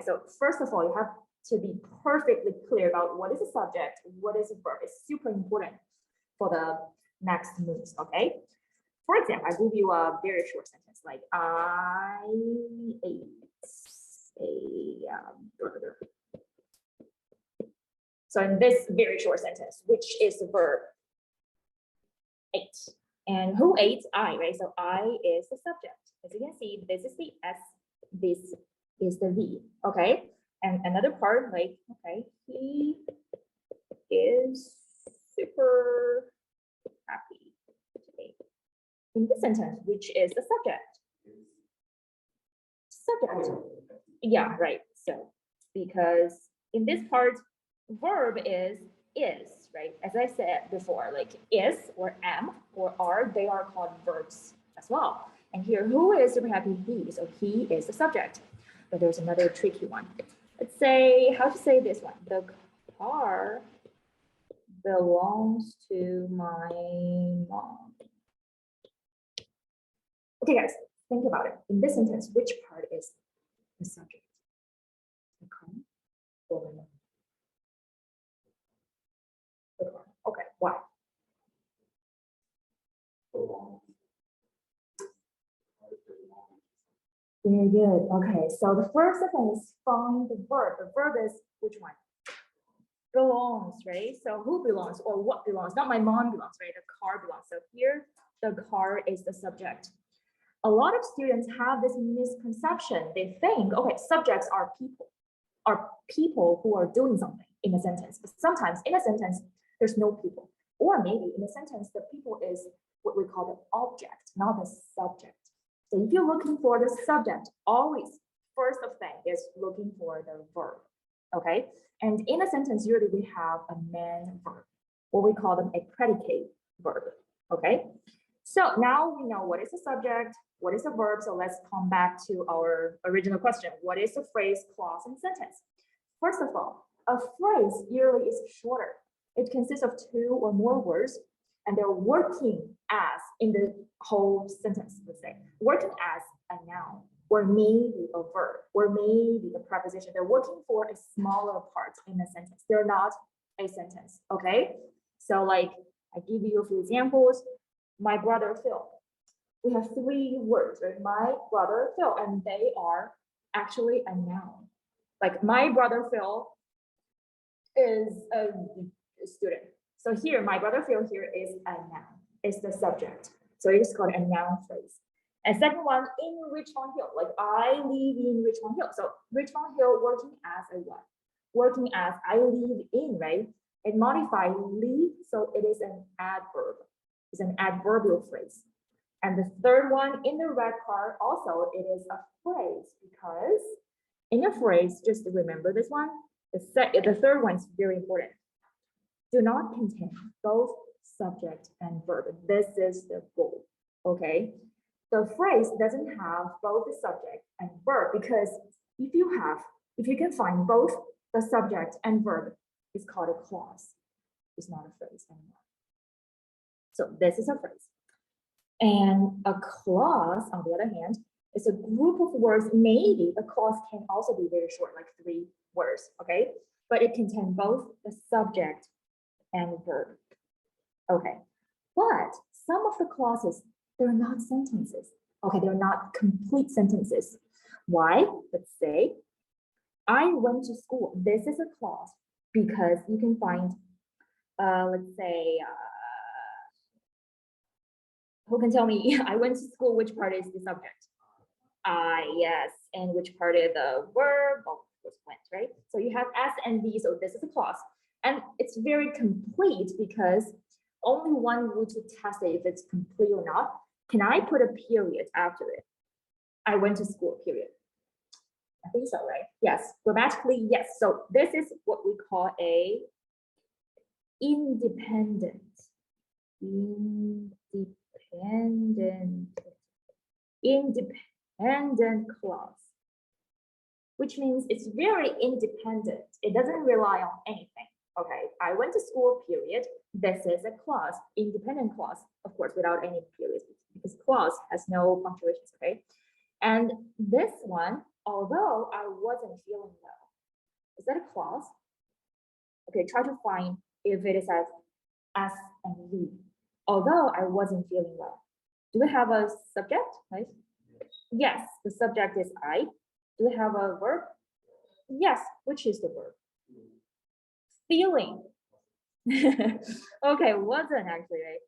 So first of all, you have to be perfectly clear about what is a subject, what is a verb. It's super important for the next moves, okay? For example, I give you a very short sentence like I ate a burger. So in this very short sentence, which is the verb? Ate. And who ate? I, right? So I is the subject. As you can see, this is the S, this is the V, okay? And another part, like, okay, he is super happy today. In this sentence, which is the subject? Subject. Yeah, right. So, because in this part, verb is, right? As I said before, like is or am or are, they are called verbs as well. And here, who is super happy? He. So he is the subject. But there's another tricky one. Let's say, how to say this one? The car belongs to my mom. Okay, guys, think about it. In this sentence, which part is the subject? The car or the mom? The car. Okay, why? Very good. Okay, so the first thing is find the verb. The verb is which one? Belongs, right? So who belongs or what belongs? Not my mom belongs, right? The car belongs. So here, the car is the subject. A lot of students have this misconception. They think, okay, subjects are people who are doing something in a sentence. But sometimes in a sentence, there's no people. Or maybe in a sentence, the people is what we call the object, not the subject. So if you're looking for the subject, always first of thing is looking for the verb, okay? And in a sentence, usually we have a main verb, or we call them a predicate verb, okay? So now we know what is the subject, what is the verb. So let's come back to our original question. What is the phrase, clause, and sentence? First of all, a phrase usually is shorter. It consists of 2 or more words, and they're working as in the whole sentence, let's say, working as a noun, or maybe a verb, or maybe a preposition. They're working for a smaller part in a sentence. They're not a sentence, okay? So like, I give you a few examples. My brother Phil. We have 3 words, right? My brother Phil, and they are actually a noun. Like my brother Phil is a student. So here, my brother Phil here is a noun. It's the subject. So it's called a noun phrase. And second one, in Richmond Hill. Like I live in Richmond Hill. So Richmond Hill working as a what? Working as I live in, right? It modifies live, so it is an adverb. It's an adverbial phrase. And the third one in the red part, also it is a phrase, because in a phrase, just remember this one. The third one is very important. Do not contain both subject and verb. This is the goal, okay? The phrase doesn't have both the subject and verb, because if you can find both the subject and verb, it's called a clause. It's not a phrase anymore. So this is a phrase. And a clause, on the other hand, is a group of words. Maybe a clause can also be very short, like 3 words, okay? But it contains both the subject and verb. Okay, but some of the clauses, they're not sentences. Okay, they're not complete sentences. Why? Let's say, I went to school. This is a clause because you can find, let's say, who can tell me, I went to school, which part is the subject? Yes, and which part is the verb? Oh, was went, right? So you have S and V, so this is a clause. And it's very complete because only one way to test it if it's complete or not. Can I put a period after it? I went to school, period. I think so, right? Yes, grammatically, yes. So this is what we call a independent clause, which means it's very independent. It doesn't rely on anything. Okay, I went to school, period. This is a clause, independent clause, of course, without any periods, because clause has no punctuations, okay? And this one although I wasn't feeling well. Is that a clause? Okay, try to find if it is as S and V. Although I wasn't feeling well. Do we have a subject, right? Yes, the subject is I. Do we have a verb? Yes, which is the verb? Feeling. Okay, wasn't actually, right?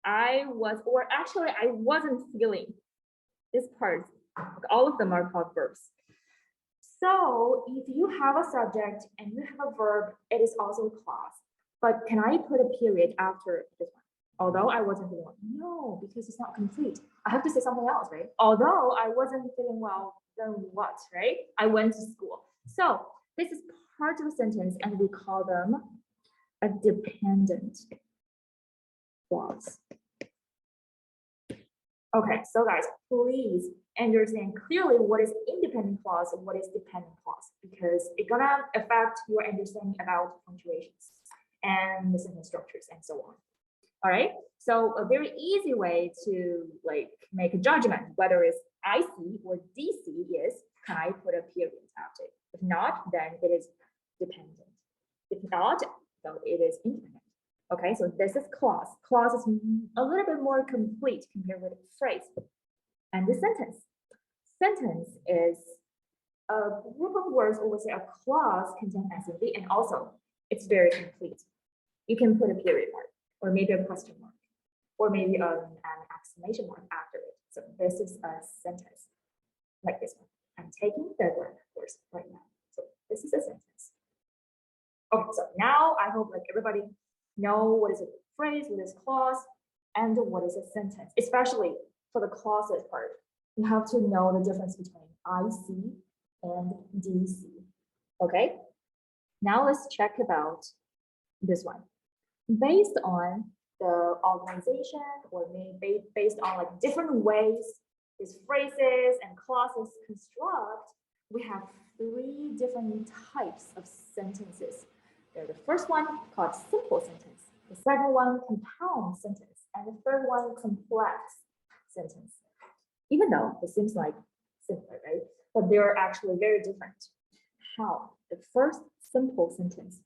I was, or actually I wasn't feeling. This part, all of them are called verbs. So if you have a subject and you have a verb, it is also a clause. But can I put a period after this one? Although I wasn't feeling well. No, because it's not complete. I have to say something else, right? Although I wasn't feeling well, then what, right? I went to school. So this is part of the sentence and we call them a dependent clause. Okay, so guys, please understand clearly what is independent clause and what is dependent clause, because it's gonna affect your understanding about punctuations and the sentence structures and so on. All right, so a very easy way to like make a judgment whether it's IC or DC is, can I put a period after it? If not, then it is dependent. If not, then it is independent. Okay, so this is clause. Clause is a little bit more complete compared with phrase. And the sentence. Sentence is a group of words, or we say a clause contains S and V, and also it's very complete. You can put a period mark, or maybe a question mark, or maybe an exclamation mark after it. So this is a sentence like this one. I'm taking the grammar course right now. So this is a sentence. Okay, so now I hope like everybody know what is a phrase, what is clause, and what is a sentence, especially for the clauses part. You have to know the difference between IC and DC. Okay, now let's check about this one. Based on the organization, or maybe based on like different ways these phrases and clauses construct, we have 3 different types of sentences. There's the first one called simple sentence, the second one compound sentence, and the third one complex sentence. Even though it seems like similar, right? But they're actually very different. How? The first simple sentence.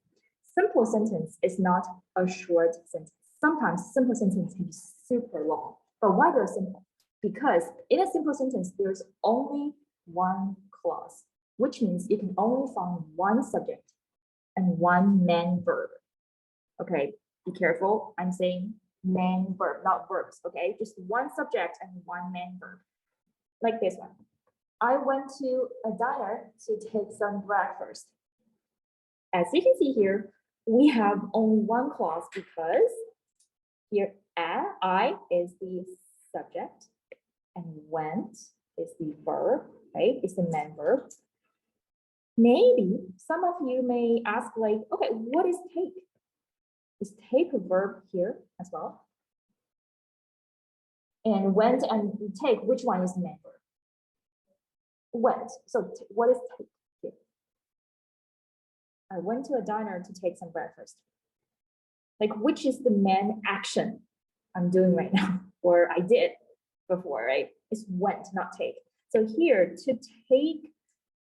Simple sentence is not a short sentence. Sometimes simple sentence can be super long. But why they're simple? Because in a simple sentence, there's only one clause, which means you can only find one subject and one main verb. Okay, be careful. I'm saying main verb, not verbs. Okay, just one subject and one main verb. Like this one. I went to a diner to take some breakfast. As you can see here, we have only one clause because here I is the subject and went is the verb, right? It's the main verb. Maybe some of you may ask like, okay, what is take? Is take a verb here as well? And went and take, which one is the main verb? Went. So what is take here? I went to a diner to take some breakfast. Like, which is the main action I'm doing right now, or I did before, right? It's went, not take. So here, to take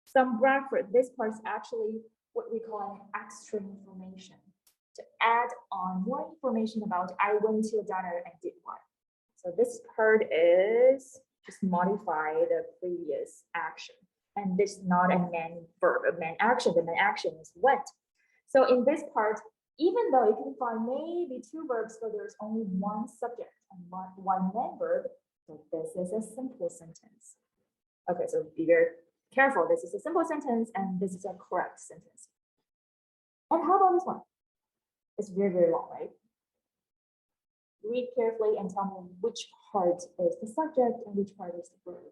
some breakfast, this part is actually what we call an extra information. To add on more information about I went to a diner and did what. So this part is just modify the previous action. And this is not a main verb, a main action. The main action is went. So in this part, even though you can find maybe 2 verbs, but there's only one subject and one main verb, so this is a simple sentence. Okay, so be very careful. This is a simple sentence and this is a correct sentence. And how about this one? It's very, very long, right? Read carefully and tell me which part is the subject and which part is the verb.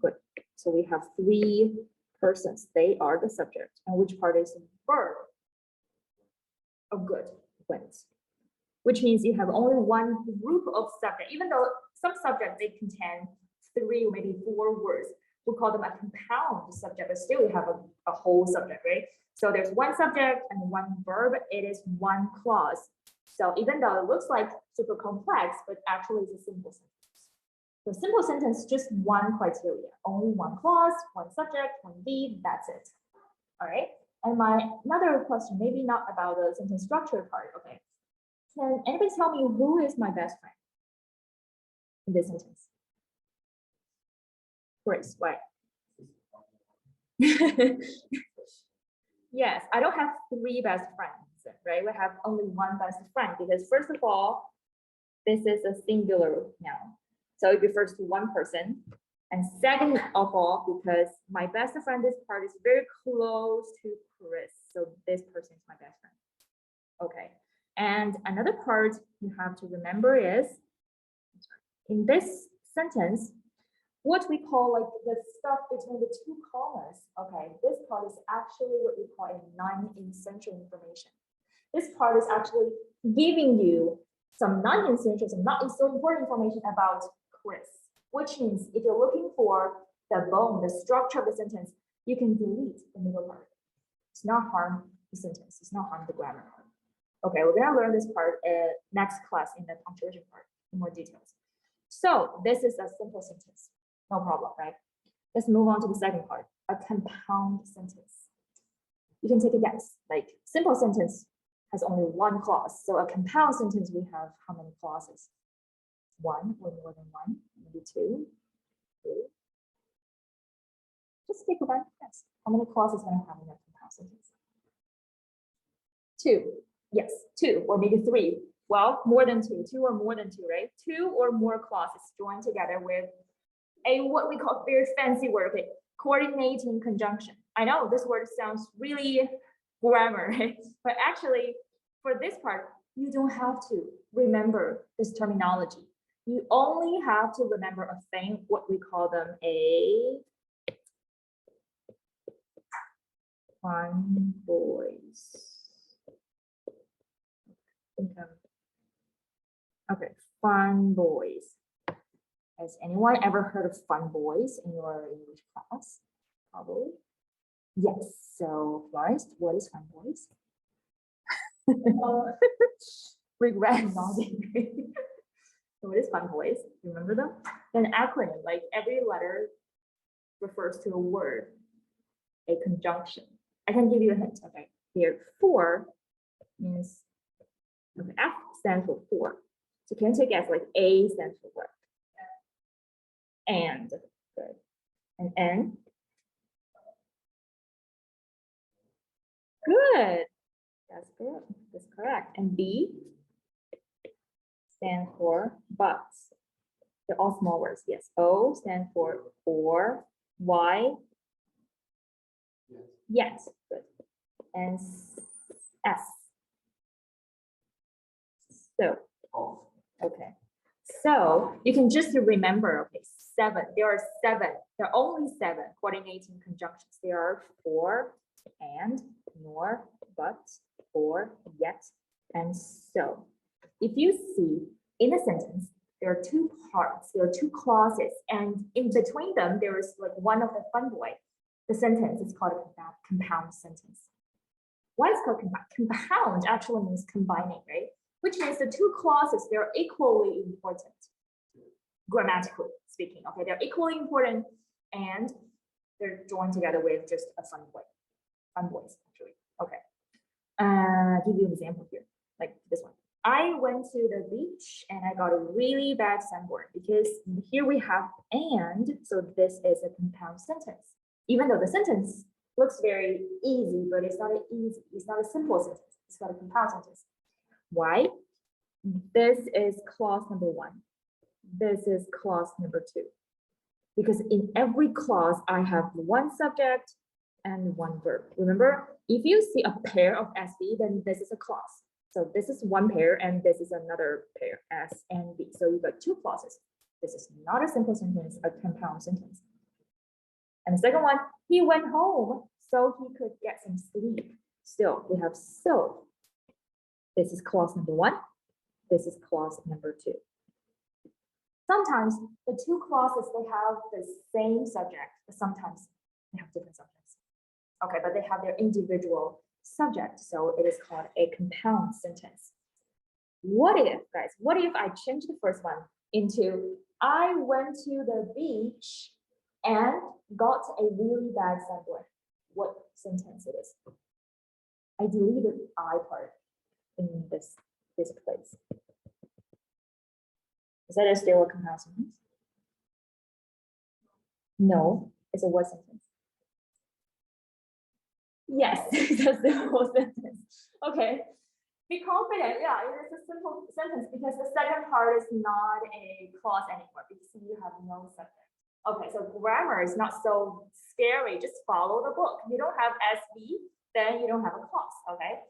Good. So we have 3 persons. They are the subject. And which part is the verb? Oh, good. Went. Which means you have only one group of subject. Even though some subjects, they contain 3 or maybe 4 words. We call them a compound subject, but still you have a whole subject, right? So there's one subject and one verb. It is one clause. So even though it looks like super complex, but actually it's a simple sentence. So simple sentence, just one criteria, only one clause, one subject, one verb, that's it. All right. And another question, maybe not about the sentence structure part. Okay. Can anybody tell me who is my best friend in this sentence? Grace, why? Yes, I don't have 3 best friends, right? We have only one best friend because first of all, this is a singular noun. So it refers to one person. And second of all, because my best friend, this part is very close to Chris. So this person is my best friend. Okay. And another part you have to remember is in this sentence, what we call like the stuff between the 2 commas. Okay, this part is actually what we call a non-essential information. This part is actually giving you some non-essential, some not so important information about Chris, which means if you're looking for the bone, the structure of the sentence, you can delete the middle part. It's not harm the sentence, it's not harm the grammar part. Okay, we're gonna learn this part next class in the punctuation part in more details. So this is a simple sentence, no problem, right? Let's move on to the second part, a compound sentence. You can take a guess, like simple sentence has only one clause. So a compound sentence, we have how many clauses? 1 or more than 1, maybe 2, 3. Just take a guess. How many clauses can I have in a compound sentence? 2. Yes, 2 or maybe 3. Well, more than 2 or more than 2, right? 2 or more clauses joined together with a what we call very fancy word, okay? Coordinating conjunction. I know this word sounds really grammar, right? But actually, for this part, you don't have to remember this terminology. You only have to remember a thing, what we call them a fun boys. Okay, fun boys. Has anyone ever heard of fun boys in your English class? Probably. Yes. So, Florence, what is fun boys? Regret nodding. So what is fun boys? Remember them? An acronym, like every letter refers to a word, a conjunction. I can give you a hint. Okay, here 4 means okay, F stands for 4. So can you take guess like A stands for what? And good. And N. Good. That's good. That's correct. And B stands for but. They're all small words. Yes. O stands for or. Y. Yes. Good. And S. So. Okay. So you can just remember. Okay. 7. There are 7. There are only 7 coordinating conjunctions. There are for, and, nor, but, or, yet, and so. If you see in a sentence, there are 2 parts, there are 2 clauses, and in between them, there is like one of the fun boy. The sentence is called a compound sentence. Why is it called compound? Compound actually means combining, right? Which means the 2 clauses, they're equally important, grammatically speaking. Okay, they're equally important, and they're joined together with just a fun boy. Fun boys, actually. Okay. Give you an example here, like this one. I went to the beach and I got a really bad sunburn because here we have and, so this is a compound sentence. Even though the sentence looks very easy, but it's not easy. It's not a simple sentence. It's not a compound sentence. Why? This is clause number 1. This is clause number 2. Because in every clause, I have one subject and one verb. Remember, if you see a pair of SV, then this is a clause. So this is one pair and this is another pair, S and B. So you've got 2 clauses. This is not a simple sentence, a compound sentence. And the second one, he went home so he could get some sleep. Still, we have so. This is clause number 1. This is clause number 2. Sometimes the 2 clauses, they have the same subject, but sometimes they have different subjects. Okay, but they have their individual subject, so it is called a compound sentence. What if, guys, what if I change the first one into I went to the beach and got a really bad sunburn. What sentence it is? I deleted I part in this place. Is that still a compound sentence? No, it's a what sentence? Yes, that's the whole sentence. Okay. Be confident. Yeah, it is a simple sentence because the second part is not a clause anymore because you have no subject. Okay, so grammar is not so scary. Just follow the book. You don't have SB, then you don't have a clause. Okay.